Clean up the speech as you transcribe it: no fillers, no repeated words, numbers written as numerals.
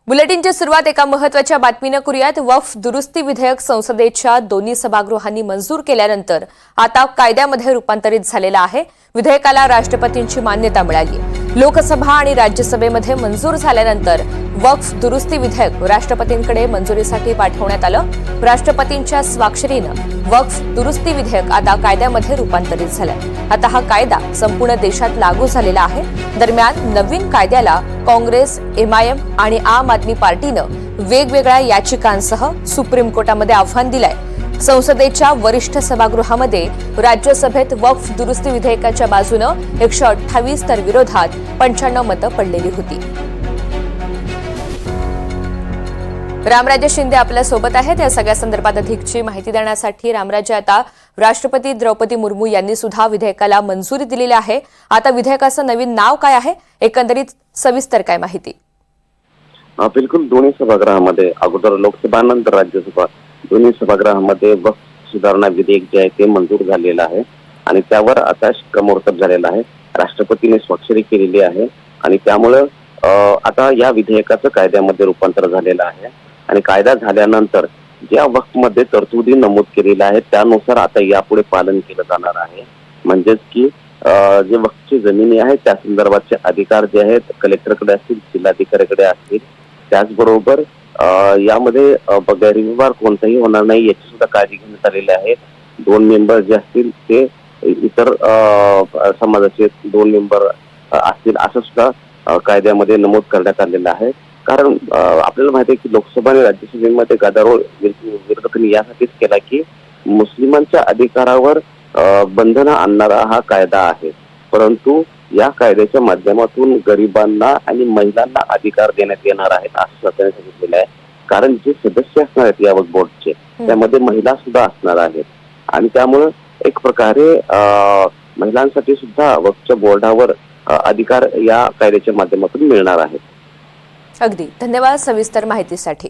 बुलेटिनची सुरुवात एका महत्त्वाच्या बातमीने करूयात। वक्फ दुरुस्ती विधेयक संसदेच्या दोन्ही सभागृहांनी मंजूर केल्यानंतर आता कायद्यामध्ये रूपांतरित झालेला आहे। विधेयकाला राष्ट्रपतींची मान्यता मिळाली। लोकसभा आणि राज्यसभेमध्ये मंजूर झाल्यानंतर वक्फ दुरुस्ती विधेयक राष्ट्रपतींकडे मंजुरीसाठी पाठवण्यात आलं। राष्ट्रपतींच्या स्वाक्षरीनं वक्फ दुरुस्ती विधेयक आता कायद्यामध्ये रूपांतरित झालंय। आता हा कायदा संपूर्ण देशात लागू झालेला आहे। दरम्यान नवीन कायद्याला काँग्रेस, एमआयएम आणि आम आदमी पार्टीनं वेगवेगळ्या याचिकांसह सुप्रीम कोर्टामध्ये आव्हान दिलंय। संसदेच्या वरिष्ठ सभागृहामध्ये राज्यसभेत वक्फ दुरुस्ती विधेयकाच्या बाजूनं 128 तर विरोधात 95 मतं पडलेली होती। रामराजे शिंदे आपल्या सोबत आहेत। या सगळ्या संदर्भात अधिकची माहिती देण्यासाठी रामराजे, आता राष्ट्रपती द्रौपदी मुर्मू यांनी सुद्धा विधेयकाला मंजुरी दिलेली आहे। आता विधेयकाचं नवीन नाव काय आहे, एकंदरीत सविस्तर काय माहिती? बिलकुल, दोन्ही सभागृहामध्ये अगोदर लोकसभा नंतर राज्यसभा दोन्ही सभागृहामध्ये वक्फ सुधारणा विधेयक जे आहे ते मंजूर झालेलं आहे आणि त्यावर आता शिक्कामोर्तब झालेला आहे। राष्ट्रपतीने स्वाक्षरी केलेली आहे आणि त्यामुळे आता या विधेयकाचं कायद्यामध्ये रूपांतर झालेलं आहे आणि कायदा झाल्यानंतर ज्या वक्फमध्ये तरतुदी नमूद केलेल्या आहेत त्यानुसार आता यापुढे पालन केलं जाणार आहे। म्हणजेच की जे वक्फची जमिनी आहे त्या संदर्भातचे अधिकार जे आहेत कलेक्टरकडे असतील, जिल्हाधिकाऱ्याकडे असतील, त्याचबरोबर यामध्ये गैरव्यवहार कोणताही होणार नाही याची सुद्धा काळजी घेण्यात आलेली आहे। 2 मेंबर जे असतील ते इतर समाजाचे 2 मेंबर असतील असं सुद्धा कायद्यामध्ये नमूद करण्यात आलेलं आहे। कारण आपल्याला माहिती आहे की लोकसभा आणि राज्यसभेमध्ये गदारोळ विरोधकांनी यासाठीच केला की मुस्लिमांच्या अधिकारावर बंधनं आणणारा हा कायदा आहे, परंतु या कायद्याच्या माध्यमातून गरिबांना आणि महिलांना अधिकार देण्यात येणार आहेत असं सरकारने सांगितलेलं आहे। कारण जे सदस्य असणार आहेत या वक्फ बोर्डचे त्यामध्ये महिला सुद्धा असणार आहेत आणि त्यामुळे एक प्रकारे महिलांसाठी सुद्धा वक्फच्या बोर्डावर अधिकार या कायद्याच्या माध्यमातून मिळणार आहेत। अगदी धन्यवाद सविस्तर माहितीसाठी।